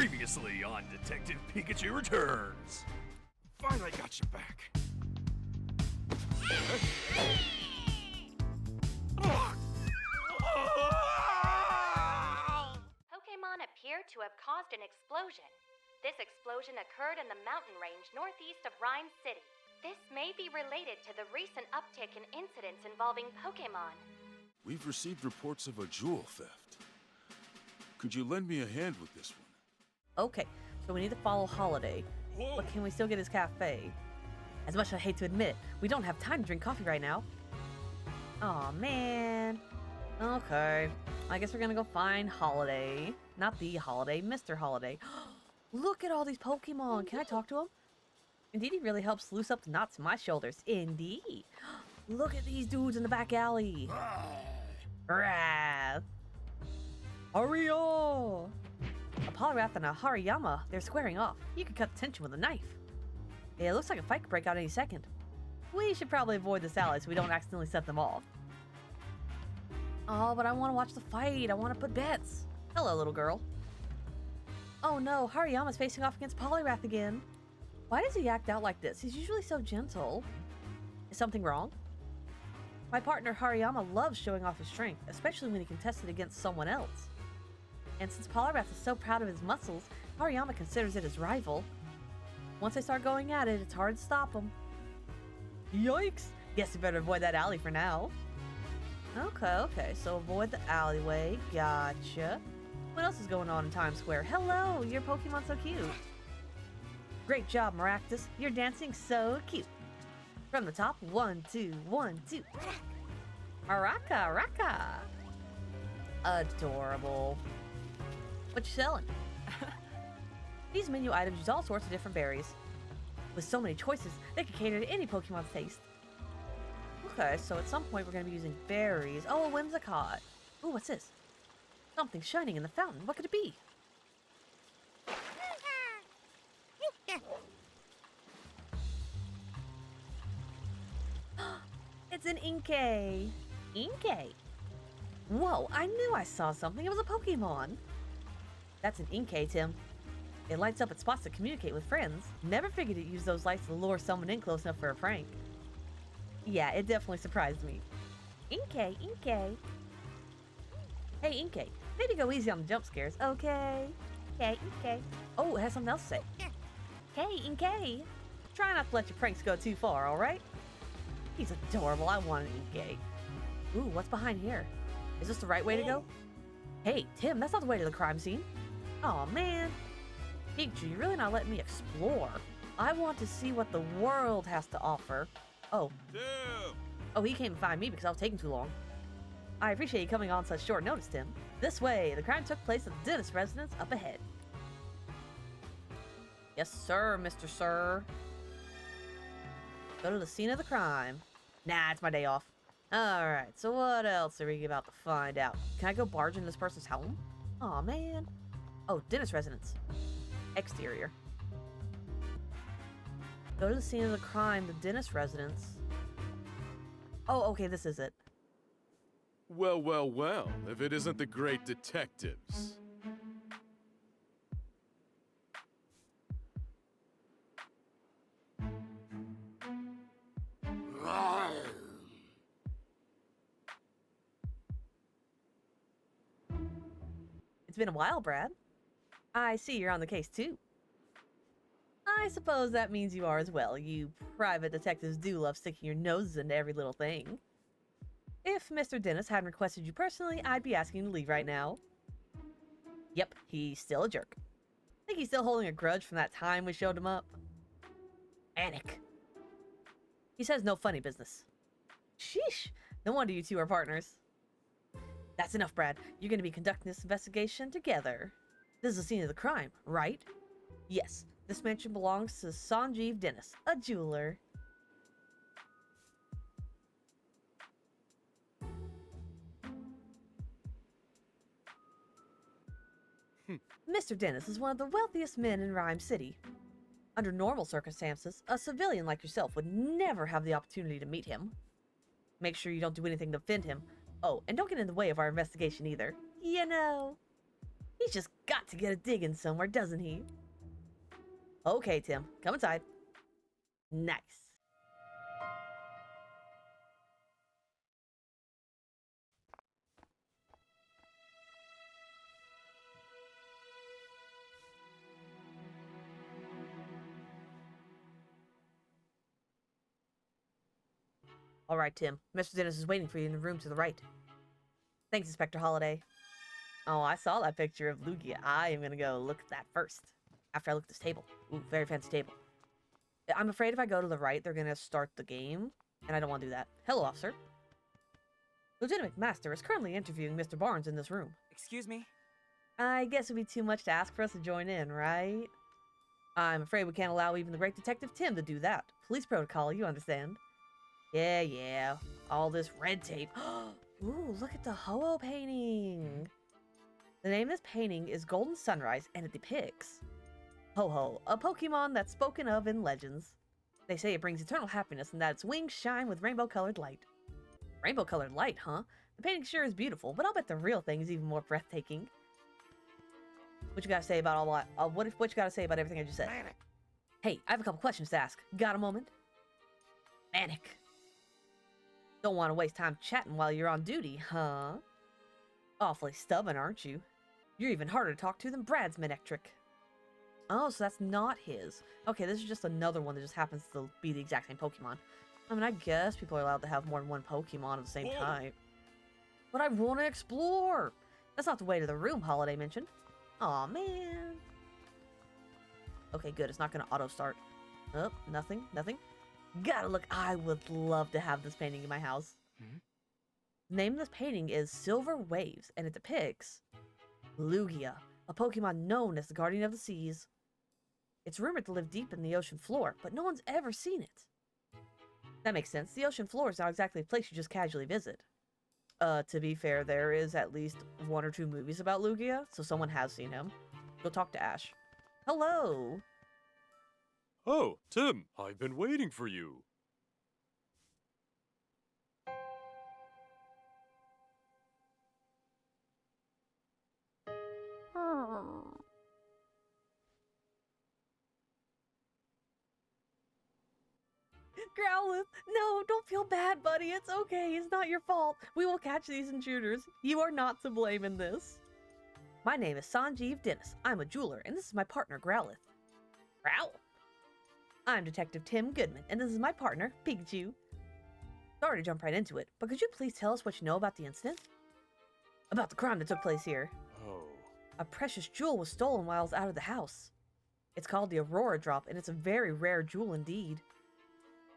Previously on Detective Pikachu Returns. Fine, I got your back. Pokémon appear to have caused an explosion. This explosion occurred in the mountain range northeast of Rhyme City. This may be related to the recent uptick in incidents involving Pokémon. We've received reports of a jewel theft. Could you lend me a hand with this one? Okay, so we need to follow Holiday. Whoa. But can we still get his cafe? As much as I hate to admit it, we don't have time to drink coffee right now. Aw, man. Okay, I guess we're gonna go find Holiday. Not the Holiday, Mr. Holiday. Look at all these Pokemon. Can I talk to him? Indeed, he really helps loose up the knots in my shoulders. Indeed. Look at these dudes in the back alley. Wrath. Hurry-oh! A Poliwrath and a Hariyama, they're squaring off. You could cut the tension with a knife. It looks like a fight could break out any second. We should probably avoid this alley so we don't accidentally set them off. Oh, but I want to watch the fight. I want to put bets. Hello, little girl. Oh no, Hariyama's facing off against Poliwrath again. Why does he act out like this? He's usually so gentle. Is something wrong? My partner Hariyama loves showing off his strength, especially when he contests it against someone else. And since Poliwrath is so proud of his muscles, Hariyama considers it his rival. Once they start going at it, it's hard to stop them. Yikes! Guess you better avoid that alley for now. Okay, so avoid the alleyway. Gotcha. What else is going on in Times Square? Hello, your Pokemon's so cute. Great job, Maractus. You're dancing so cute. From the top, 1, 2, 1, 2. Araka, raka. Adorable. What you selling? These menu items use all sorts of different berries. With so many choices, they can cater to any Pokemon's taste. Okay, so at some point we're going to be using berries. Oh, a Whimsicott. Ooh, what's this? Something shining in the fountain. What could it be? It's an Inkay. Inkay. Whoa, I knew I saw something. It was a Pokemon. That's an Inkay, Tim. It lights up at spots to communicate with friends. Never figured it'd use those lights to lure someone in close enough for a prank. Yeah, it definitely surprised me. Inkay, Inkay. Hey, Inkay, maybe go easy on the jump scares, okay? Okay, Inkay. Oh, it has something else to say. Hey, Inkay. Try not to let your pranks go too far, alright? He's adorable. I want an Inkay. Ooh, what's behind here? Is this the right way to go? Hey, Tim, that's not the way to the crime scene. Aw, man. Pikachu, you're really not letting me explore. I want to see what the world has to offer. Oh. Tim! Oh, he came to find me because I was taking too long. I appreciate you coming on such short notice, Tim. This way, the crime took place at the dentist residence up ahead. Yes, sir, Mr. Sir. Go to the scene of the crime. Nah, it's my day off. Alright, so what else are we about to find out? Can I go barge in this person's home? Aw, man. Oh, dentist residence. Exterior. Go to the scene of the crime, the dentist residence. Oh, okay, this is it. Well, if it isn't the great detectives. It's been a while, Brad. I see you're on the case, too. I suppose that means you are as well. You private detectives do love sticking your noses into every little thing. If Mr. Dennis hadn't requested you personally, I'd be asking you to leave right now. Yep, he's still a jerk. Think he's still holding a grudge from that time we showed him up? Anik. He says no funny business. Sheesh, no wonder you two are partners. That's enough, Brad. You're going to be conducting this investigation together. This is the scene of the crime, right? Yes, this mansion belongs to Sanjeev Dennis, a jeweler. Mr. Dennis is one of the wealthiest men in Rhyme City. Under normal circumstances, a civilian like yourself would never have the opportunity to meet him. Make sure you don't do anything to offend him. Oh, and don't get in the way of our investigation either. You know. He's just got to get a dig in somewhere, doesn't he? Okay, Tim, come inside. Nice. All right, Tim. Mr. Dennis is waiting for you in the room to the right. Thanks, Inspector Holliday. Oh, I saw that picture of Lugia. I am gonna go look at that first. After I look at this table. Ooh, very fancy table. I'm afraid if I go to the right, they're gonna start the game, and I don't want to do that. Hello, officer. Lieutenant McMaster is currently interviewing Mr. Barnes in this room. Excuse me? I guess it'd be too much to ask for us to join in, right? I'm afraid we can't allow even the great Detective Tim to do that. Police protocol, you understand. Yeah. All this red tape. Ooh, look at the Ho-Oh painting. The name of this painting is Golden Sunrise, and it depicts Ho-Oh, a Pokemon that's spoken of in legends. They say it brings eternal happiness and that its wings shine with rainbow-colored light. Rainbow-colored light, huh? The painting sure is beautiful, but I'll bet the real thing is even more breathtaking. What you gotta say about all that? What you gotta say about everything I just said? Manic. Hey, I have a couple questions to ask. Got a moment? Manic. Don't want to waste time chatting while you're on duty, huh? Awfully stubborn, aren't you? You're even harder to talk to than Brad's Manectric. Oh, so that's not his. Okay, this is just another one that just happens to be the exact same Pokemon. I mean, I guess people are allowed to have more than one Pokemon of the same type. But I want to explore! That's not the way to the room Holiday mentioned. Aw, man. Okay, good. It's not going to auto-start. Oh, nothing. Gotta look. I would love to have this painting in my house. The name of this painting is Silver Waves, and it depicts Lugia, a Pokemon known as the Guardian of the Seas. It's rumored to live deep in the ocean floor, but no one's ever seen it. That makes sense. The ocean floor is not exactly a place you just casually visit. To be fair, there is at least 1 or 2 movies about Lugia, so someone has seen him. Go talk to Ash. Hello! Oh, Tim, I've been waiting for you. Growlithe, no, don't feel bad, buddy. It's okay. It's not your fault. We will catch these intruders. You are not to blame in this. My name is Sanjeev Dennis. I'm a jeweler, and this is my partner, Growlithe. Growl. I'm Detective Tim Goodman, and this is my partner, Pikachu. Sorry to jump right into it, but could you please tell us what you know about the incident? About the crime that took place here. Oh. A precious jewel was stolen while I was out of the house. It's called the Aurora Drop, and it's a very rare jewel indeed.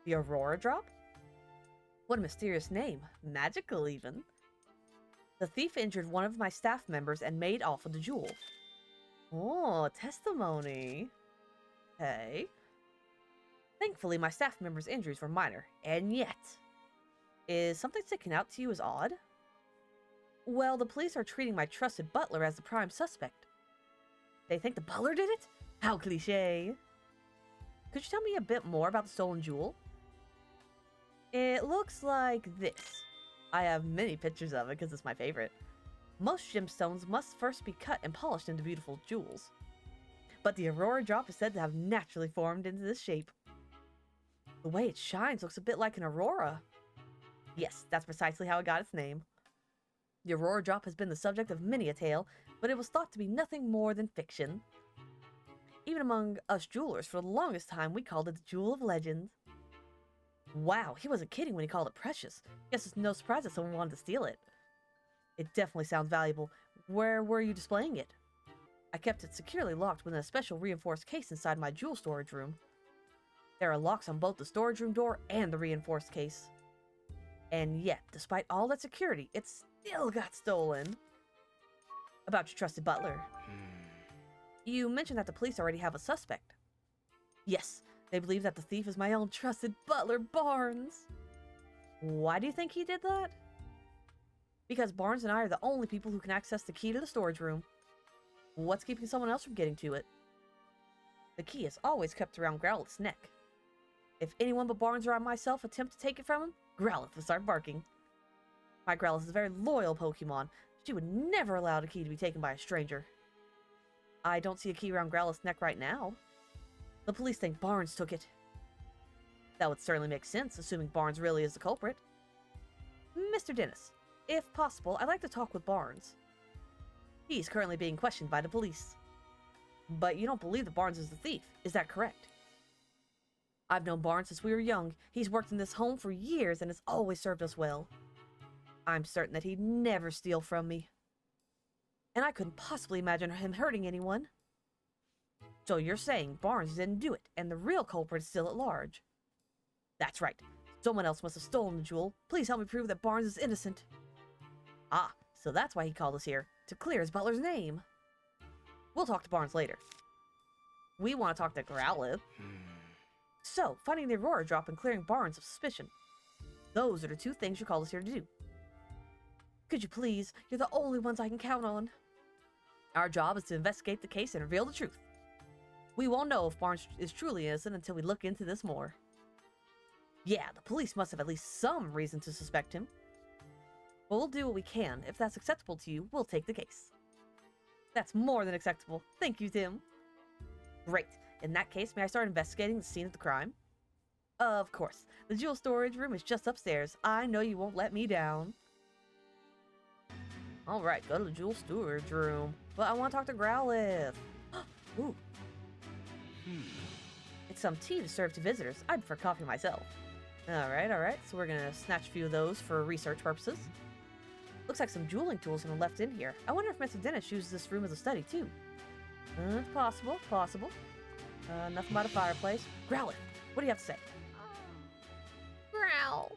The Aurora Drop? What a mysterious name. Magical, even. The thief injured one of my staff members and made off with the jewel. Oh, testimony. Okay. Thankfully, my staff member's injuries were minor, and yet... Is something sticking out to you as odd? Well, the police are treating my trusted butler as the prime suspect. They think the butler did it? How cliché. Could you tell me a bit more about the stolen jewel? It looks like this. I have many pictures of it because it's my favorite. Most gemstones must first be cut and polished into beautiful jewels. But the Aurora Drop is said to have naturally formed into this shape. The way it shines looks a bit like an aurora. Yes, that's precisely how it got its name. The Aurora Drop has been the subject of many a tale, but it was thought to be nothing more than fiction. Even among us jewelers, for the longest time, we called it the Jewel of Legend. Wow, he wasn't kidding when he called it precious. Guess it's no surprise that someone wanted to steal it. It definitely sounds valuable. Where were you displaying it? I kept it securely locked within a special reinforced case inside my jewel storage room. There are locks on both the storage room door and the reinforced case. And yet, despite all that security, it still got stolen. About your trusted butler. You mentioned that the police already have a suspect. Yes, they believe that the thief is my own trusted butler, Barnes. Why do you think he did that? Because Barnes and I are the only people who can access the key to the storage room. What's keeping someone else from getting to it? The key is always kept around Growlithe's neck. If anyone but Barnes or I myself attempt to take it from him, Growlithe will start barking. My Growlithe is a very loyal Pokemon. She would never allow the key to be taken by a stranger. I don't see a key around Growlithe's neck right now. The police think Barnes took it. That would certainly make sense, assuming Barnes really is the culprit. Mr. Dennis, if possible, I'd like to talk with Barnes. He's currently being questioned by the police. But you don't believe that Barnes is the thief, is that correct? I've known Barnes since we were young. He's worked in this home for years and has always served us well. I'm certain that he'd never steal from me. And I couldn't possibly imagine him hurting anyone. So you're saying Barnes didn't do it, and the real culprit is still at large? That's right. Someone else must have stolen the jewel. Please help me prove that Barnes is innocent. Ah, so that's why he called us here, to clear his butler's name. We'll talk to Barnes later. We want to talk to Growlithe. So, finding the Aurora drop and clearing Barnes of suspicion. Those are the two things you called us here to do. Could you please? You're the only ones I can count on. Our job is to investigate the case and reveal the truth. We won't know if Barnes is truly innocent until we look into this more. Yeah, the police must have at least some reason to suspect him. But we'll do what we can. If that's acceptable to you, we'll take the case. That's more than acceptable. Thank you, Tim. Great. In that case, may I start investigating the scene of the crime? Of course. The jewel storage room is just upstairs. I know you won't let me down. Alright, go to the jewel storage room. But I want to talk to Growlithe. Ooh. It's some tea to serve to visitors. I prefer coffee myself. Alright. So we're gonna snatch a few of those for research purposes. Looks like some jeweling tools have been left in here. I wonder if Mr. Dennis uses this room as a study, too. It's possible. Nothing about a fireplace. Growlithe, what do you have to say? Growl.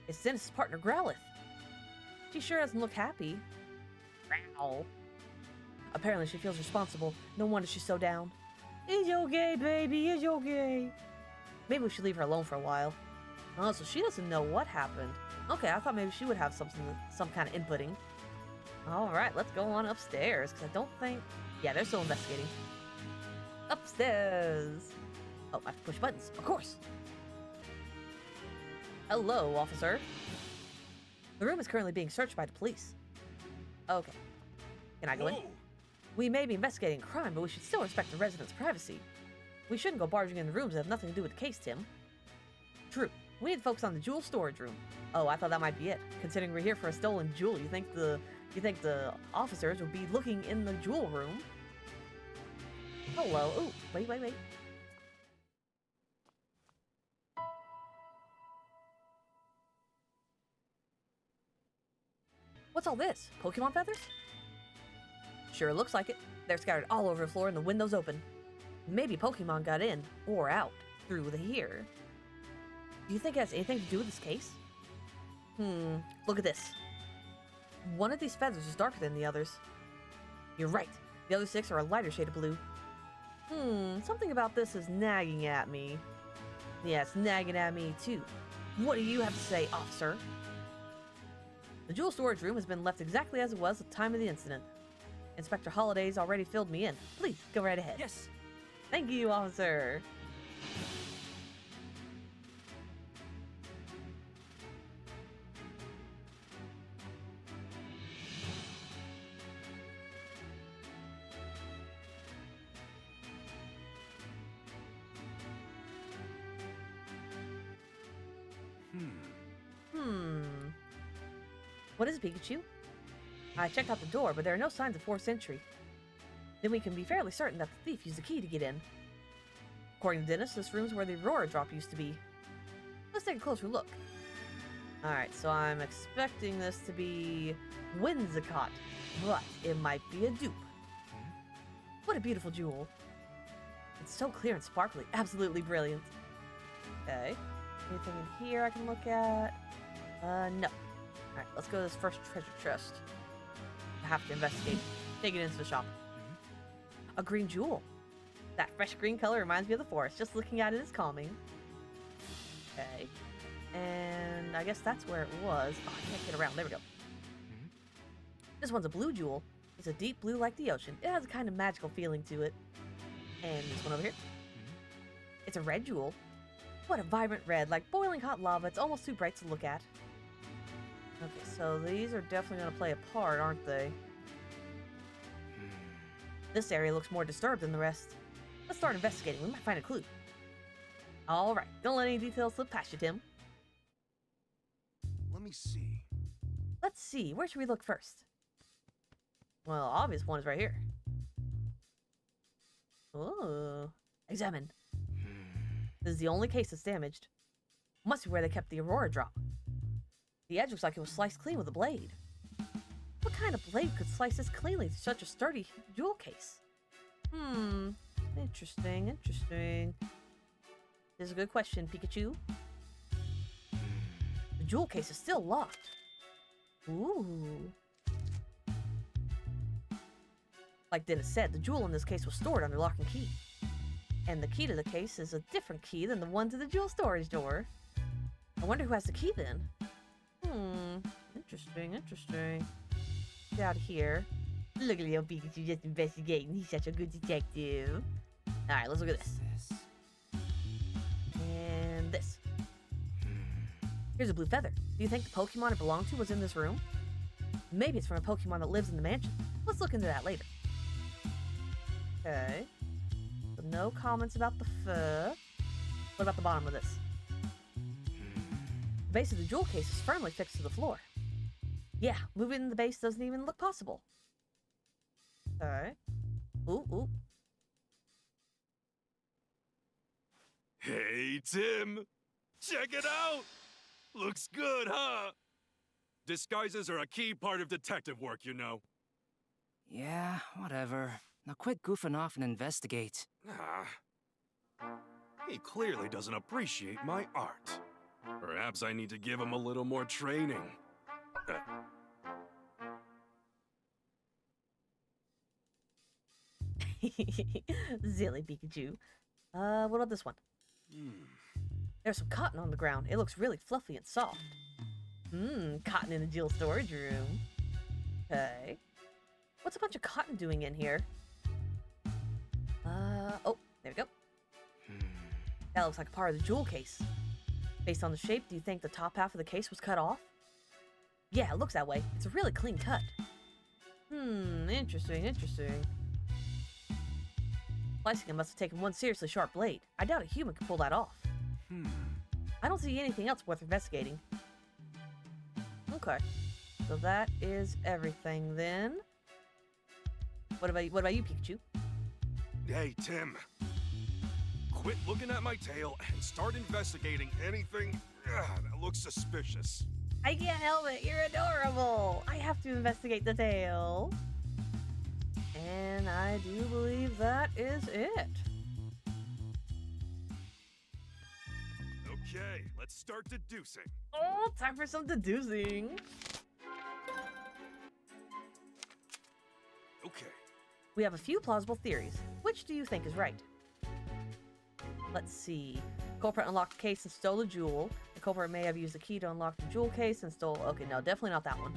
It's Dennis's partner, Growlithe. She sure doesn't look happy. Growl. Apparently she feels responsible. No wonder she's so down. It's okay, baby, it's okay. Maybe we should leave her alone for a while. Oh, so she doesn't know what happened. Okay, I thought maybe she would have some kind of inputting. Alright, let's go on upstairs, because I don't think... Yeah, they're still investigating. Upstairs! Oh, I have to push buttons. Of course! Hello, officer. The room is currently being searched by the police. Okay. Can I go in? We may be investigating a crime, but we should still respect the residents' privacy. We shouldn't go barging in the rooms that have nothing to do with the case, Tim. True. We need to focus on the jewel storage room. Oh, I thought that might be it. Considering we're here for a stolen jewel, you think the officers would be looking in the jewel room? Hello. Oh, wait. What's all this? Pokemon feathers? Sure looks like it. They're scattered all over the floor and the window's open. Maybe Pokemon got in, or out, through here. Do you think it has anything to do with this case? Look at this. One of these feathers is darker than the others. You're right. The other 6 are a lighter shade of blue. Something about this is nagging at me. Yeah, it's nagging at me too. What do you have to say, officer? The jewel storage room has been left exactly as it was at the time of the incident. Inspector Holliday's already filled me in. Please, go right ahead. Yes. Thank you, officer. What is it, Pikachu? I checked out the door, but there are no signs of forced entry. Then we can be fairly certain that the thief used the key to get in. According to Dennis, this room's where the Aurora drop used to be. Let's take a closer look. Alright, so I'm expecting this to be Whimsicott, but it might be a dupe. What a beautiful jewel. It's so clear and sparkly. Absolutely brilliant. Okay. Anything in here I can look at? No. Alright, let's go to this first treasure chest. I have to investigate. Take it into the shop. A green jewel. That fresh green color reminds me of the forest. Just looking at it is calming. Okay. And I guess that's where it was. Oh, I can't get around. There we go. This one's a blue jewel. It's a deep blue like the ocean. It has a kind of magical feeling to it. And this one over here. It's a red jewel. What a vibrant red, like boiling hot lava. It's almost too bright to look at. Okay, so these are definitely going to play a part, aren't they? This area looks more disturbed than the rest. Let's start investigating. We might find a clue. Alright, don't let any details slip past you, Tim. Let me see. Let's see, where should we look first? Well, obvious one is right here. Oh, examine. This is the only case that's damaged. Must be where they kept the Aurora drop. The edge looks like it was sliced clean with a blade. What kind of blade could slice this cleanly through such a sturdy jewel case? Interesting, interesting. This is a good question, Pikachu. The jewel case is still locked. Ooh. Like Dennis said, the jewel in this case was stored under lock and key. And the key to the case is a different key than the one to the jewel storage door. I wonder who has the key then? Interesting, interesting. Get out of here. Look at little Pikachu just investigating. He's such a good detective. Alright, let's look at this. And this. Here's a blue feather. Do you think the Pokemon it belonged to was in this room? Maybe it's from a Pokemon that lives in the mansion. Let's look into that later. Okay. So no comments about the fur. What about the bottom of this? The base of the jewel case is firmly fixed to the floor. Yeah, moving the base doesn't even look possible. Okay. Ooh. Hey, Tim! Check it out! Looks good, huh? Disguises are a key part of detective work, you know. Yeah, whatever. Now quit goofing off and investigate. He clearly doesn't appreciate my art. Perhaps I need to give him a little more training. Silly Pikachu. What about this one? There's some cotton on the ground. It looks really fluffy and soft. Cotton in the jewel storage room. Okay. What's a bunch of cotton doing in here? Oh, there we go. That looks like part of the jewel case. Based on the shape, do you think the top half of the case was cut off? Yeah, it looks that way. It's a really clean cut. Interesting, interesting. Slicing it must have taken one seriously sharp blade. I doubt a human could pull that off. I don't see anything else worth investigating. Okay. So that is everything then. What about you, Pikachu? Hey, Tim. Quit looking at my tail and start investigating anything that looks suspicious. I can't help it. You're adorable. I have to investigate the tail. And I do believe that is it. Okay, let's start deducing. Oh, time for some deducing. Okay. We have a few plausible theories. Which do you think is right? Let's see. The culprit unlocked the case and stole the jewel. The culprit may have used the key to unlock the jewel case and stole... Okay, no, definitely not that one.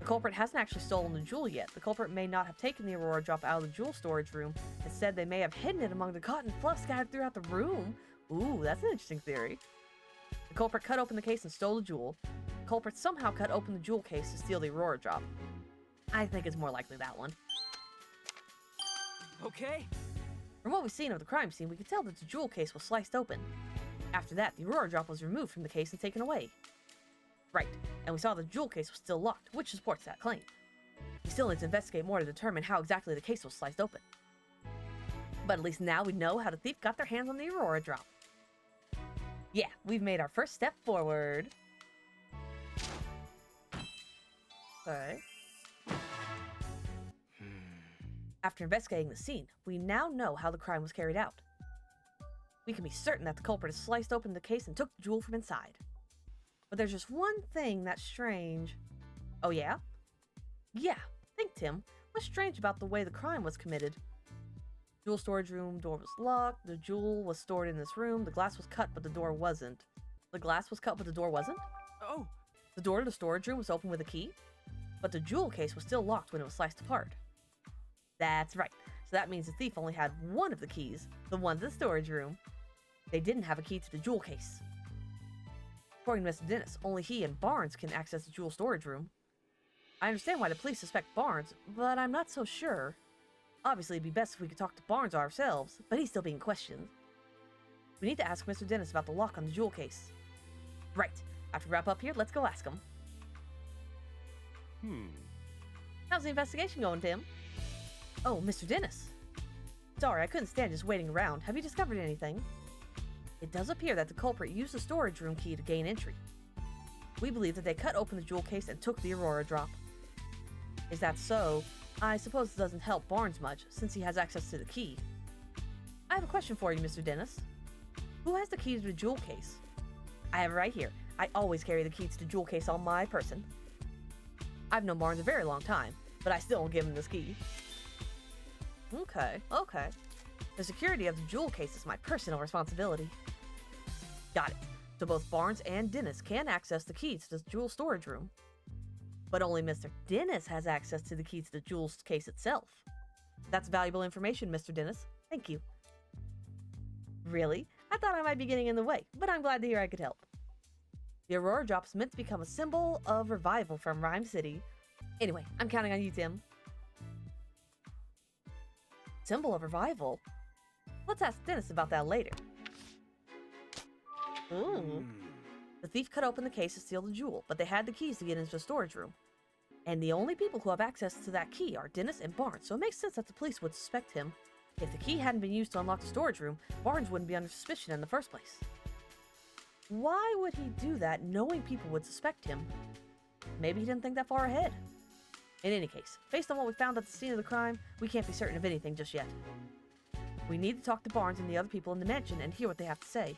The culprit hasn't actually stolen the jewel yet. The culprit may not have taken the Aurora drop out of the jewel storage room. Instead, they may have hidden it among the cotton fluff scattered throughout the room. Ooh, that's an interesting theory. The culprit cut open the case and stole the jewel. The culprit somehow cut open the jewel case to steal the Aurora drop. I think it's more likely that one. Okay. From what we've seen of the crime scene, we can tell that the jewel case was sliced open. After that, the Aurora drop was removed from the case and taken away. Right, and we saw the jewel case was still locked, which supports that claim. We still need to investigate more to determine how exactly the case was sliced open. But at least now we know how the thief got their hands on the Aurora drop. Yeah, we've made our first step forward. Okay. After investigating the scene, we now know how the crime was carried out. We can be certain that the culprit has sliced open the case and took the jewel from inside. But there's just one thing that's strange. Oh yeah? Yeah, think, Tim. What's strange about the way the crime was committed? Jewel storage room door was locked, the jewel was stored in this room, the glass was cut but the door wasn't. The glass was cut but the door wasn't? Oh, The door to the storage room was open with a key, but the jewel case was still locked when it was sliced apart. That's right. So that means the thief only had one of the keys, the one to the storage room. They didn't have a key to the jewel case. According to Mr. Dennis, only he and Barnes can access the jewel storage room. I understand why the police suspect Barnes, but I'm not so sure. Obviously, it'd be best if we could talk to Barnes ourselves, but he's still being questioned. We need to ask Mr. Dennis about the lock on the jewel case. Right. After we wrap up here, let's go ask him. How's the investigation going, Tim? Oh, Mr. Dennis. Sorry, I couldn't stand just waiting around. Have you discovered anything? It does appear that the culprit used the storage room key to gain entry. We believe that they cut open the jewel case and took the Aurora drop. Is that so? I suppose it doesn't help Barnes much, since he has access to the key. I have a question for you, Mr. Dennis. Who has the key to the jewel case? I have it right here. I always carry the key to the jewel case on my person. I've known Barnes a very long time, but I still won't give him this key. Okay. The security of the jewel case is my personal responsibility. Got it. So both Barnes and Dennis can access the key to the jewel storage room. But only Mr. Dennis has access to the key to the jewel case itself. That's valuable information, Mr. Dennis. Thank you. Really? I thought I might be getting in the way, but I'm glad to hear I could help. The Aurora Drop's meant to become a symbol of revival from Rhyme City. Anyway, I'm counting on you, Tim. Symbol of revival? Let's ask Dennis about that later. Ooh. The thief cut open the case to steal the jewel, but they had the keys to get into the storage room. And the only people who have access to that key are Dennis and Barnes, so it makes sense that the police would suspect him. If the key hadn't been used to unlock the storage room, Barnes wouldn't be under suspicion in the first place. Why would he do that knowing people would suspect him? Maybe he didn't think that far ahead. In any case, based on what we found at the scene of the crime, we can't be certain of anything just yet. We need to talk to Barnes and the other people in the mansion and hear what they have to say.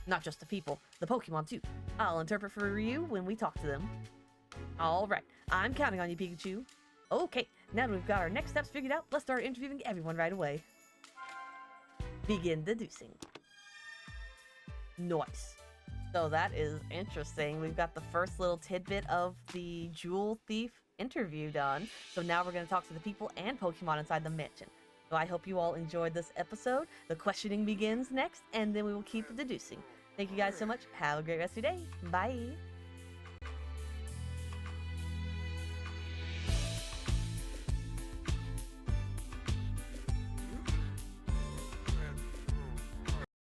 Not just the people, the Pokemon too. I'll interpret for you when we talk to them. Alright, I'm counting on you, Pikachu. Okay, now that we've got our next steps figured out, let's start interviewing everyone right away. Begin deducing. Nice. So that is interesting. We've got the first little tidbit of the Jewel Thief interview done. So now we're going to talk to the people and Pokemon inside the mansion. So I hope you all enjoyed this episode. The questioning begins next, and then we will keep deducing. Thank you guys so much. Have a great rest of your day. Bye.